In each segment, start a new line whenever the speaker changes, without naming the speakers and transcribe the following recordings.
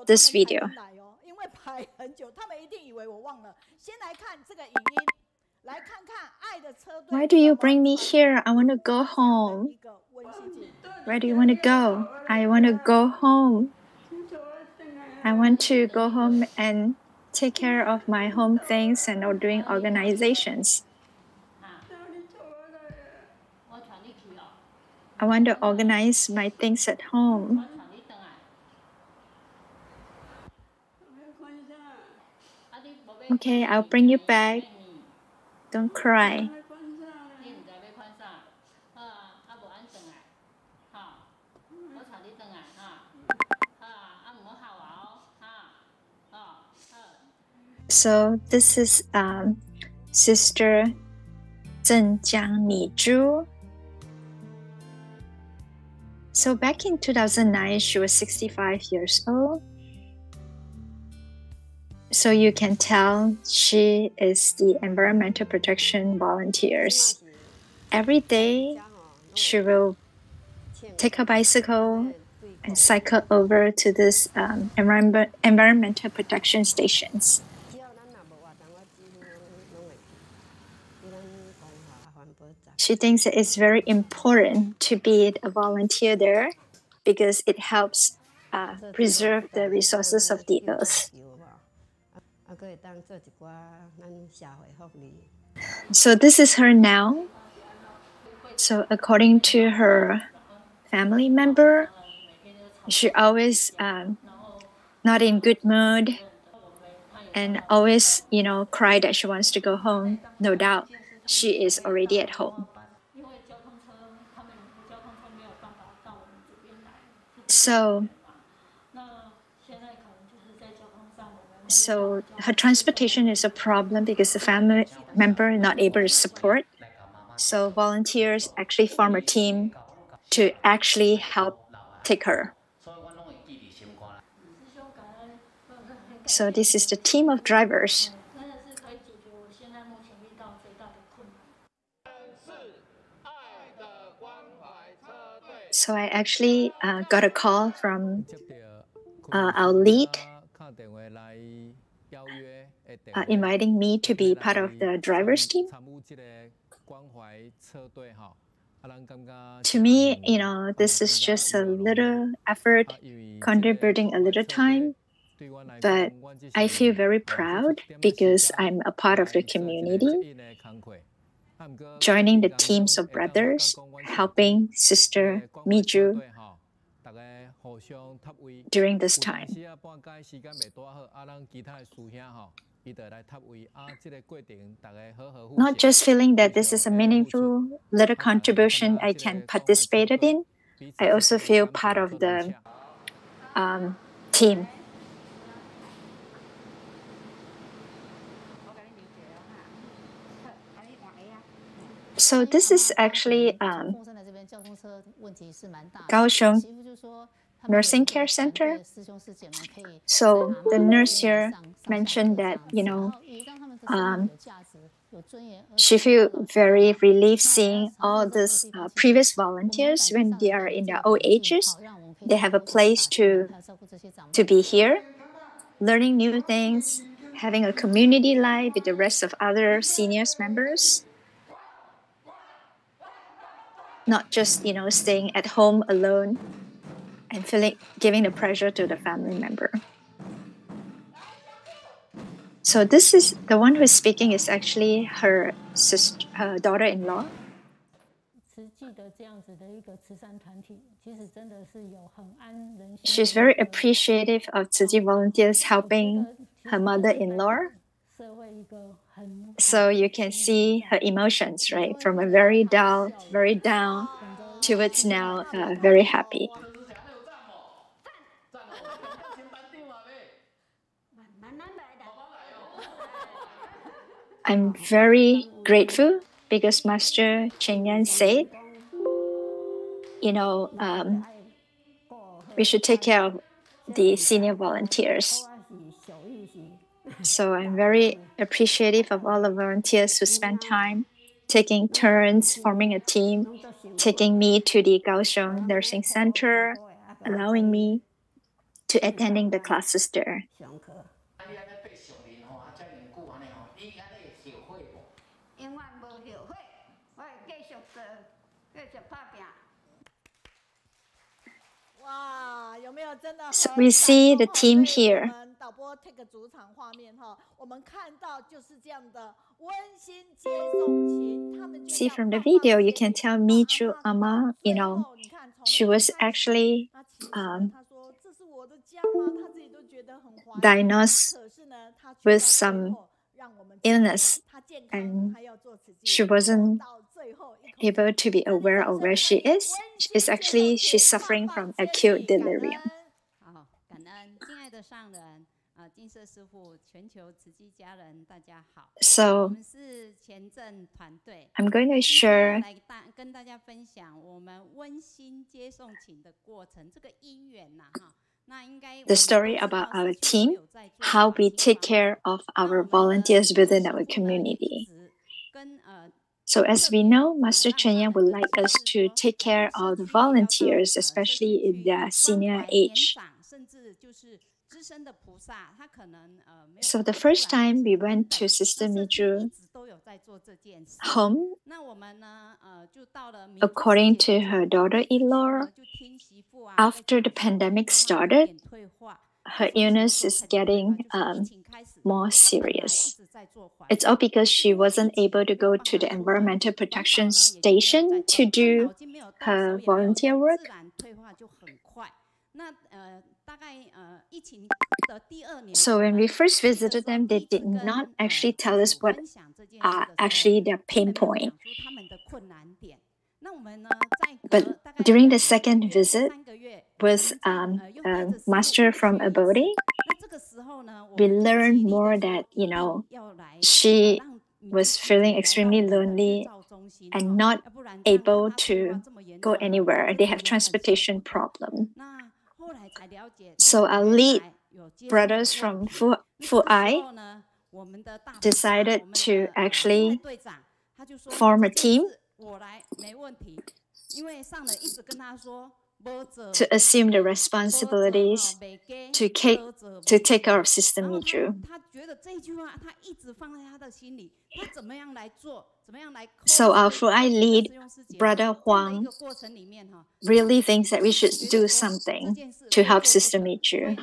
this video. Why do you bring me here? I want to go home. Where do you want to go? I want to go home. I want to go home and take care of my home things and doing organizations. I want to organize my things at home. Okay, I'll bring you back. Don't cry. So this is Sister Zhenjiang Nizhu. So back in 2009, she was 65 years old. So you can tell she is the environmental protection volunteers. Every day, she will take a bicycle and cycle over to this environmental protection stations. She thinks it's very important to be a volunteer there because it helps preserve the resources of the earth. So this is her now. So according to her family member, she always not in good mood and always, cry that she wants to go home. No doubt, she is already at home. So her transportation is a problem because the family member is not able to support. So volunteers actually form a team to actually help take her. So this is the team of drivers. So I actually got a call from our lead inviting me to be part of the driver's team. To me, this is just a little effort, contributing a little time, but I feel very proud because I'm a part of the community, joining the teams of brothers, helping Sister Miju during this time. Not just feeling that this is a meaningful little contribution I can participate in, I also feel part of the team. So this is actually Kaohsiung Nursing Care Center. So the nurse here mentioned that, she feels very relieved seeing all these previous volunteers when they are in their old ages. They have a place to be here, learning new things, having a community life with the rest of other seniors members. Not just, staying at home alone and giving the pressure to the family member. So this is the one who is speaking is actually her daughter-in-law. She's very appreciative of Tzu Chi volunteers helping her mother-in-law. So you can see her emotions, right? From a very down towards now very happy. I'm very grateful because Master Cheng Yan said, we should take care of the senior volunteers. So I'm very appreciative of all the volunteers who spend time taking turns, forming a team, taking me to the Kaohsiung Nursing Center, allowing me to attending the classes there. So we see the team here. See from the video, you can tell Michu Ama, she was actually diagnosed with some illness, and she wasn't able to be aware of where she is. It's actually she's suffering from acute delirium. So I'm going to share the story about our team, how we take care of our volunteers within our community. So as we know, Master Chongjie would like us to take care of the volunteers, especially in their senior age. So the first time we went to Sister Miju's home, according to her daughter-in-law, after the pandemic started, her illness is getting more serious. It's all because she wasn't able to go to the environmental protection station to do her volunteer work. So when we first visited them, they did not actually tell us what are actually their pain point. But during the second visit with a master from Abode, we learned more that, she was feeling extremely lonely and not able to go anywhere. They have transportation problem. So our lead brothers from Fuai decided to actually form a team to assume the responsibilities to take care of Sister Miju. So our Fuai lead, Brother Huang, really thinks that we should do something to help Sister Miju.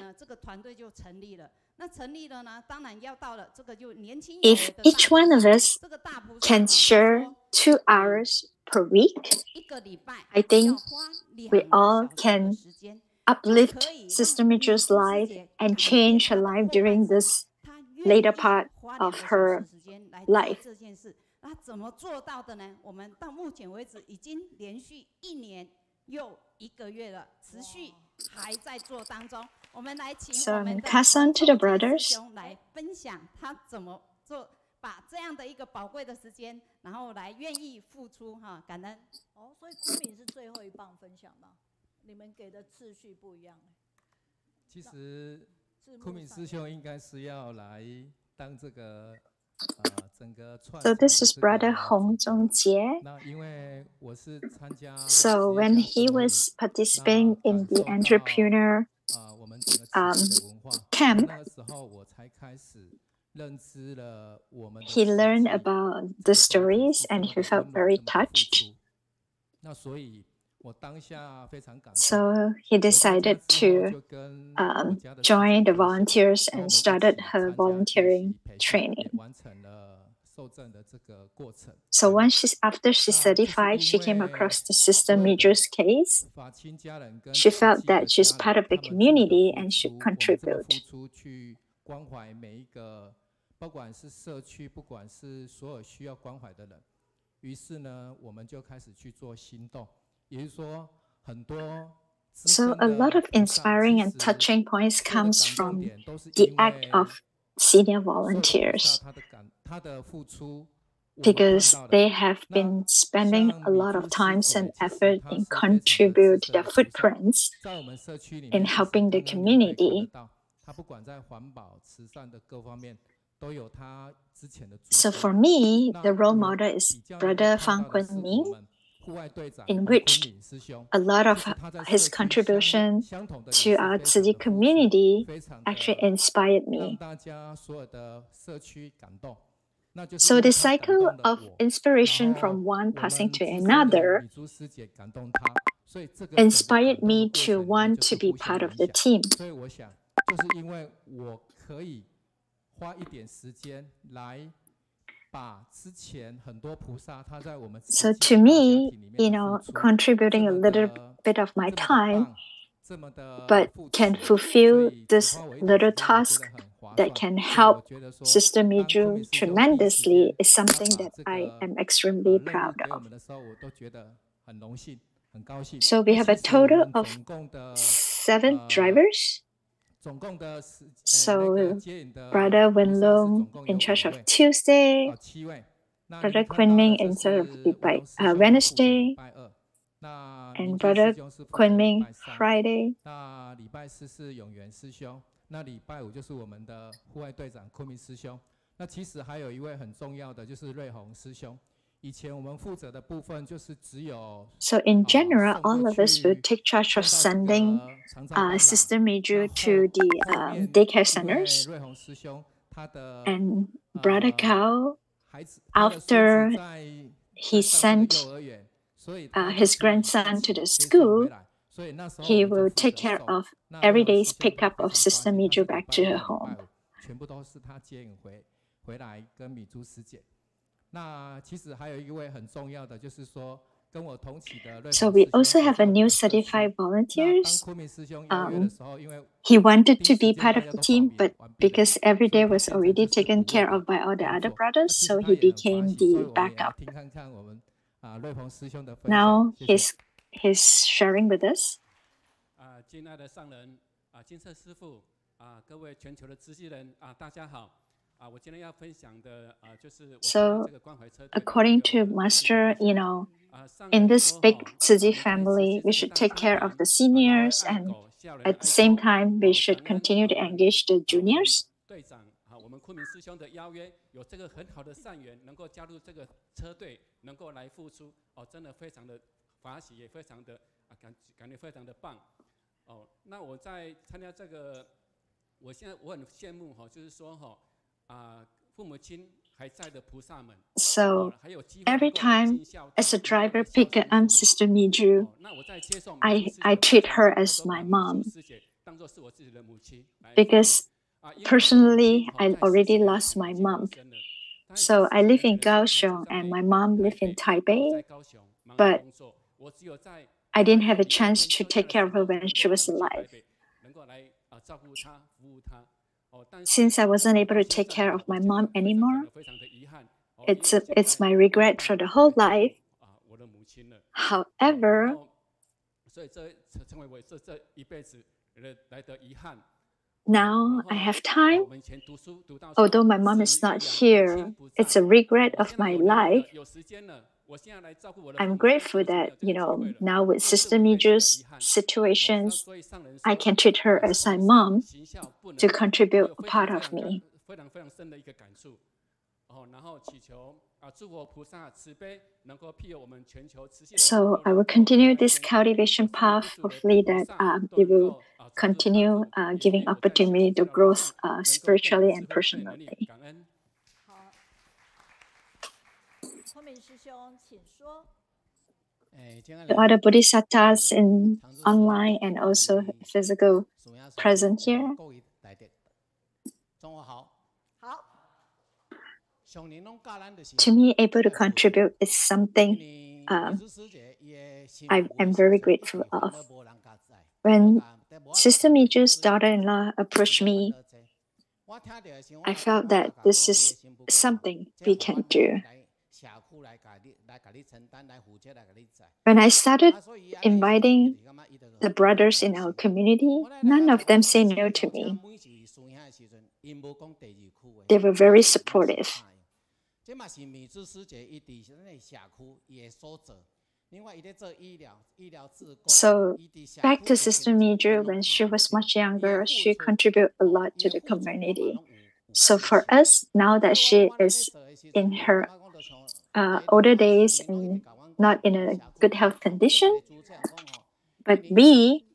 If each one of us can share 2 hours per week, I think we all can uplift Sister Miju's life and change her life during this later part of her life. So I'm going to pass on to the brothers.
把这样的一个宝贵的时间，然后来愿意付出哈，感恩。哦，所以昆明是最后一棒分享吗？你们给的次序不一样。
其实昆明师兄应该是要来当这个整个串。
So this is Brother Chongjie.
那因为我是参加。
So when he was participating in the entrepreneur camp, he learned about the stories and he felt very touched. So he decided to join the volunteers and started her volunteering training. So after she's certified, she came across the Sister Miju's case. She felt that she's part of the community and should contribute.
不管是社区，不管是所有需要关怀的人，于是呢，我们就开始去做行动。也就是说，很多。
So a lot of inspiring and touching points comes from the act of senior volunteers, because they have been spending a lot of time and effort in contribute their footprints in helping the community. So for me, the role model is Brother Kunming. in which a lot of his contribution to our Tzu Chi community actually inspired me. So the cycle of inspiration from one passing to another inspired me to want to be part of the team. So to me, contributing a little bit of my time, but can fulfill this little task that can help Sister Miju tremendously is something that I am extremely proud of. So we have a total of 7 drivers. So Brother Wenlong in charge of Tuesday, Brother Kunming in charge of Wednesday, and Brother Kunming Friday.
礼拜四是永元师兄，那礼拜五就是我们的户外队长昆明师兄。那其实还有一位很重要的就是瑞宏师兄。以前我们负责的部分就是只有。
So in general, all of us will take charge of sending Sister Miju to the daycare centers. And Brother Kao, after he sent his grandson to the school, he will take care of every day's pickup of Sister Miju back to her home. So we also have a new certified volunteers. He wanted to be part of the team, but because every day was already taken care of by all the other brothers, so he became the backup. Now he's sharing with us.
敬爱的上人金色师父各位全球的慈济人大家好我今天要分享的就是我这个关怀车队
according to Master, in this big Tzu Chi family, we should take care of the seniors, and at the same time, we should continue to engage the juniors.
队长我们昆明师兄的邀约，有这个很好的善缘，能够加入这个车队，能够来付出真的非常的法喜，也非常的感觉非常的棒。那我在参加这个，我很羡慕就是说父母亲还在的菩萨们。
So every time as a driver pick up Sister Miju, I treat her as my mom. Because personally, I already lost my mom. So I live in Kaohsiung and my mom lived in Taipei, but I didn't have a chance to take care of her when she was alive. Since I wasn't able to take care of my mom anymore, it's my regret for the whole life. However, now I have time. Although my mom is not here, it's a regret of my life. I'm grateful that, now with Sister Miju's situations, I can treat her as my mom to contribute a part of me. So I will continue this cultivation path. Hopefully that it will continue giving opportunity to growth spiritually and personally. The other bodhisattvas in online and also physical present here. To me, able to contribute is something I'm very grateful of. When Sister Miju's daughter-in-law approached me, I felt that this is something we can do. When I started inviting the brothers in our community, none of them say no to me. They were very supportive. So back to Sister Miju, when she was much younger, she contributed a lot to the community. So for us, now that she is in her older days and not in a good health condition, but we,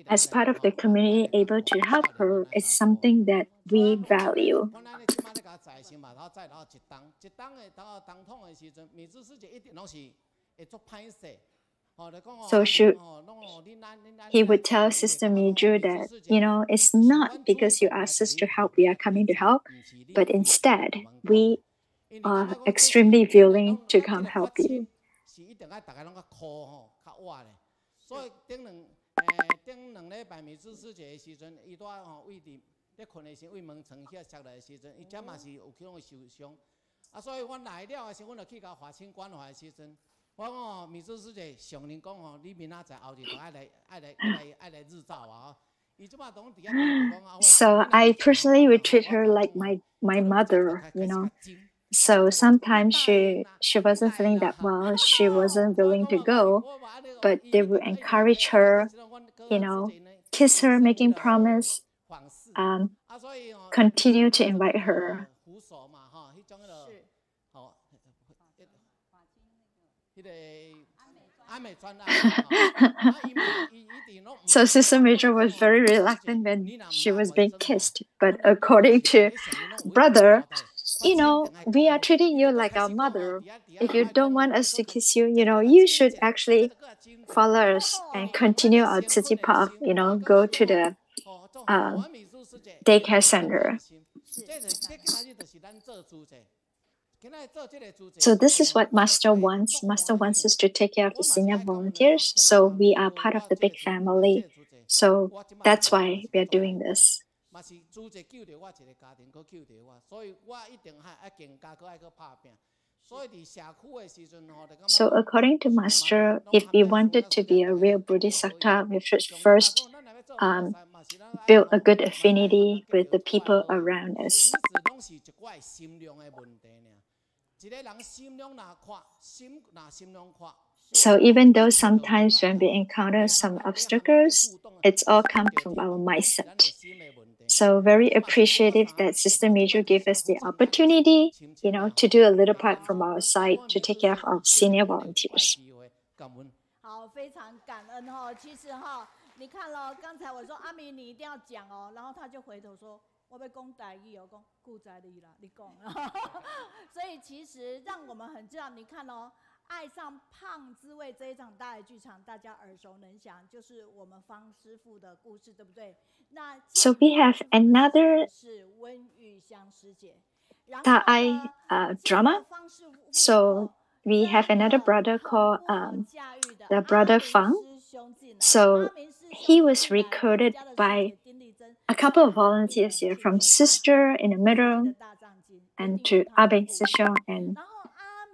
as part of the community, able to help her is something that we value. So he would tell Sister Miju that, it's not because you asked us to help, we are coming to help, but instead, we are extremely willing to come help you. So I personally would treat her like my mother, So sometimes she wasn't feeling that well. She wasn't willing to go, but they would encourage her, kiss her, making promise, continue to invite her. So Sister Major was very reluctant when she was being kissed. But according to brother, we are treating you like our mother. If you don't want us to kiss you, you should actually follow us and continue our city path, go to the daycare center. So this is what Master wants. Master wants us to take care of the senior volunteers. So we are part of the big family. So that's why we are doing this. So according to Master, if we wanted to be a real Bodhisattva, we should first build a good affinity with the people around us. So even though sometimes when we encounter some obstacles, it's all come from our mindset. So very appreciative that Sister Miju gave us the opportunity, to do a little part from our side to take care of our senior volunteers.
好，非常感恩哈。其实哈，你看了刚才我说阿明你一定要讲哦，然后他就回头说。我要讲台语哦，讲顾在你啦，你讲。所以其实让我们很知道，你看哦，爱上胖滋味这一场大爱剧场，大家耳熟能详，就是我们方师傅的故事，对不对？那
So we have another
是温玉香师姐，
大爱drama. So we have another brother called the brother Fang. So he was recruited by a couple of volunteers here, from Sister in the middle and to Abe Sishong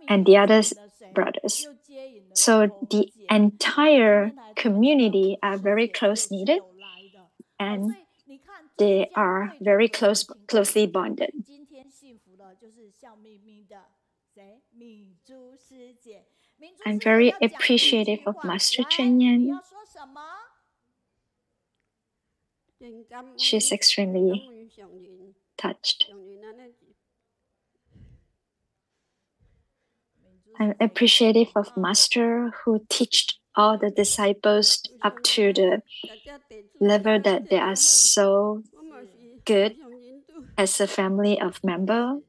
and the other brothers. So the entire community are very close-knitted and they are very closely bonded. I'm very appreciative of Master Chen Yan. She's extremely touched. I'm appreciative of Master who taught all the disciples up to the level that they are so good as a family of member.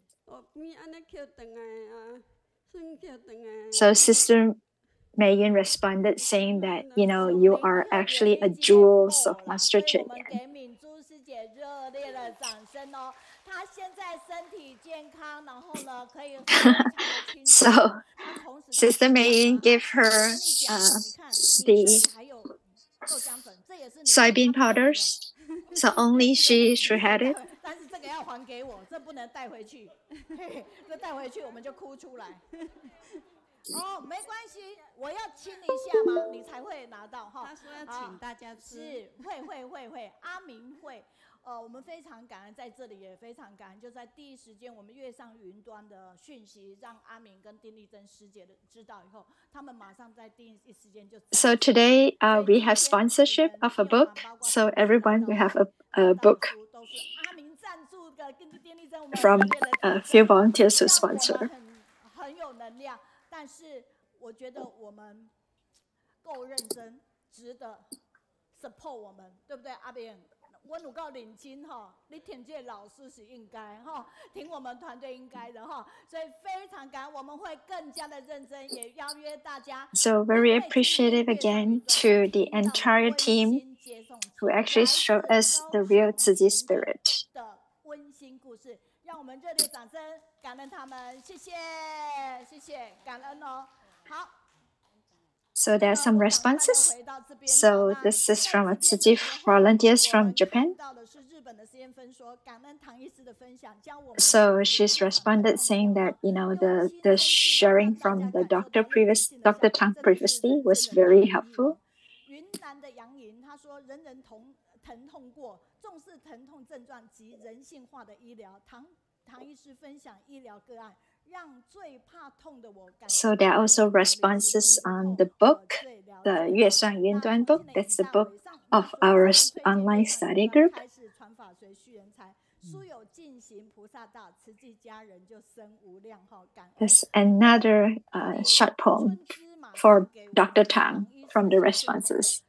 So Sister Megan responded saying that, you are actually a jewels of Master Chen Yan. So Sister Megan gave her the soybean powders. So only she should have it.
但是这个要还给我，这不能带回去，这带回去我们就哭出来。哦，没关系，我要亲一下嘛，你才会拿到哈。他说要请大家吃，是会，阿明会。我们非常感恩，在这里也非常感恩，就在第一时间我们跃上云端的讯息，让阿明跟丁丽珍师姐知道以后，他们马上在第一时间就。
So today we have sponsorship of a book. So everyone we have a book from a few volunteers who sponsor.
很有能量，但是我觉得我们够认真，值得 support 我们，对不对？阿扁，我有够认真哈，你挺这老师是应该哈，挺我们团队应该的哈，所以非常感恩，我们会更加的认真，也邀约大家。
So very appreciative again to the entire team who actually show us the real Ziji spirit.
的温馨故事，让我们热烈掌声感恩他们，谢谢，谢谢，感恩哦。好。
So there are some responses. So this is from a Ziji volunteers from Japan. So she's responded saying that, you know, the sharing from the Dr. Tang previously was very helpful.
云南的杨莹她说，人人疼痛过，重视疼痛症状及人性化的医疗。唐医师分享医疗个案。
So there are also responses on the book, the Yuxiang Yunduan book. That's the book of our online study group. There's another short poem for Dr. Tang from the responses.